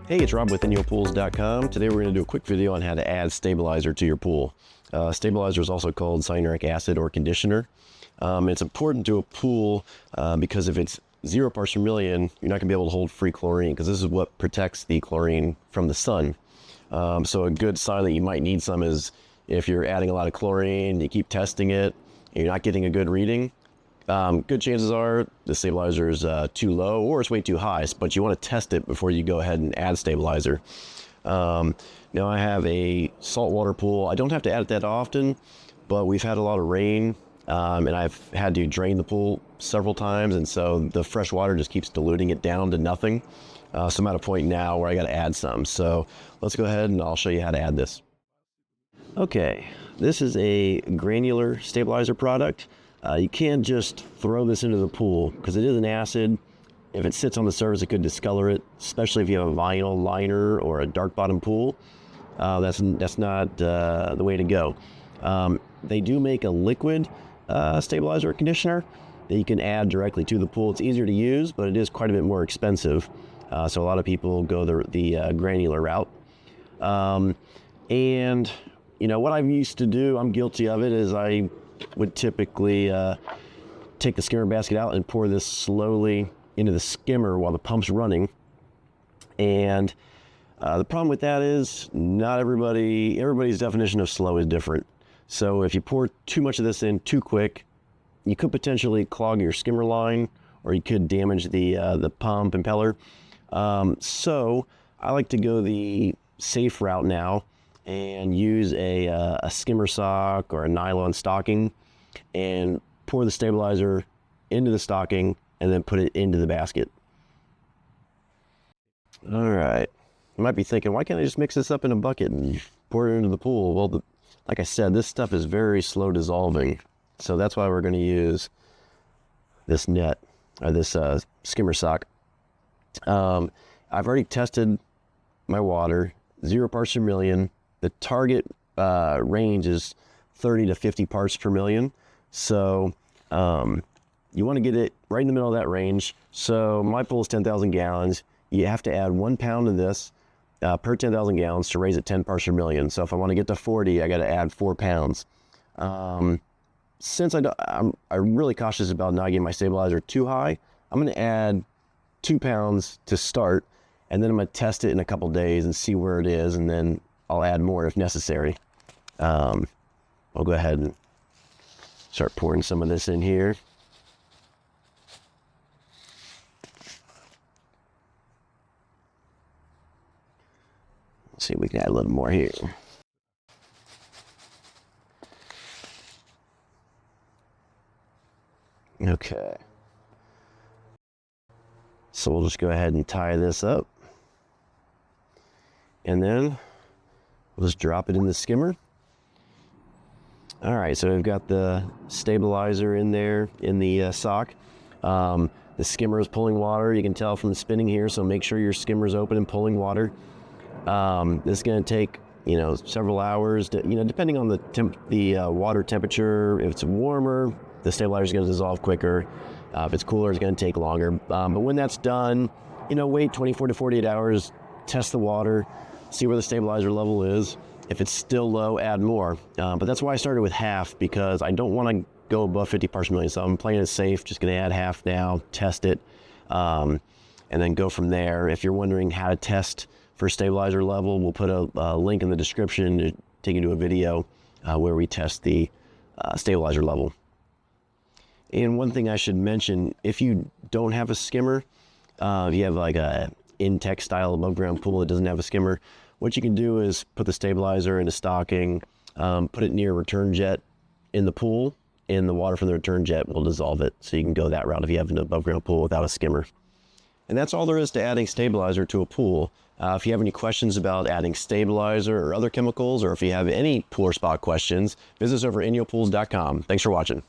Hey, it's Rob with InyoPools.com. Today we're going to do a quick video on how to add stabilizer to your pool. Stabilizer is also called cyanuric acid or conditioner. It's important to a pool because if it's 0 parts per million, you're not going to be able to hold free chlorine because this is what protects the chlorine from the sun. So a good sign that you might need some is if you're adding a lot of chlorine, you keep testing it, and you're not getting a good reading. Good chances are the stabilizer is too low or it's way too high, but you want to test it before you go ahead and add stabilizer. Now I have a saltwater pool. I don't have to add it that often, but we've had a lot of rain and I've had to drain the pool several times, and so the fresh water just keeps diluting it down to nothing. So I'm at a point now where I got to add some. So let's go ahead and I'll show you how to add this. Okay, this is a granular stabilizer product. You can't just throw this into the pool because it is an acid. If it sits on the surface, it could discolor it, especially if you have a vinyl liner or a dark bottom pool. That's not the way to go. They do make a liquid stabilizer or conditioner that you can add directly to the pool. It's easier to use, but it is quite a bit more expensive. So a lot of people go the granular route. And you know what I'm used to do, I'm guilty of it, is I would typically take the skimmer basket out and pour this slowly into the skimmer while the pump's running. And the problem with that is not everybody's definition of slow is different. So if you pour too much of this in too quick, you could potentially clog your skimmer line, or you could damage the pump impeller. So I like to go the safe route now and use a skimmer sock or a nylon stocking and pour the stabilizer into the stocking and then put it into the basket. All right, you might be thinking, why can't I just mix this up in a bucket and pour it into the pool? Well, like I said, this stuff is very slow dissolving, so that's why we're going to use this net or this skimmer sock. I've already tested my water, 0 parts per million. The target range is 30 to 50 parts per million. So you want to get it right in the middle of that range. So my pool is 10,000 gallons. You have to add 1 pound of this per 10,000 gallons to raise it 10 parts per million. So if I want to get to 40, I got to add 4 pounds. Since I'm really cautious about not getting my stabilizer too high, I'm going to add 2 pounds to start, and then I'm going to test it in a couple days and see where it is, and then I'll add more if necessary. I'll go ahead and start pouring some of this in here. Let's see if we can add a little more here. Okay. So we'll just go ahead and tie this up. And then we'll just drop it in the skimmer. All right, so we've got the stabilizer in there in the sock. The skimmer is pulling water. You can tell from the spinning here, so make sure your skimmer is open and pulling water. This is going to take, several hours, depending on the water temperature. If it's warmer, the stabilizer is going to dissolve quicker. If it's cooler, it's going to take longer. But when that's done, wait 24 to 48 hours, test the water, see where the stabilizer level is. If it's still low, add more. But that's why I started with half, because I don't want to go above 50 parts per million. So I'm playing it safe, just going to add half now, test it, and then go from there. If you're wondering how to test for stabilizer level, we'll put a link in the description to take you to a video where we test the stabilizer level. And one thing I should mention, if you don't have a skimmer, if you have like a Intech style above ground pool that doesn't have a skimmer, what you can do is put the stabilizer in a stocking, put it near a return jet in the pool, and the water from the return jet will dissolve it. So you can go that route if you have an above ground pool without a skimmer. And that's all there is to adding stabilizer to a pool. If you have any questions about adding stabilizer or other chemicals, or if you have any pool or spa questions, visit us over at InyoPools.com. Thanks for watching.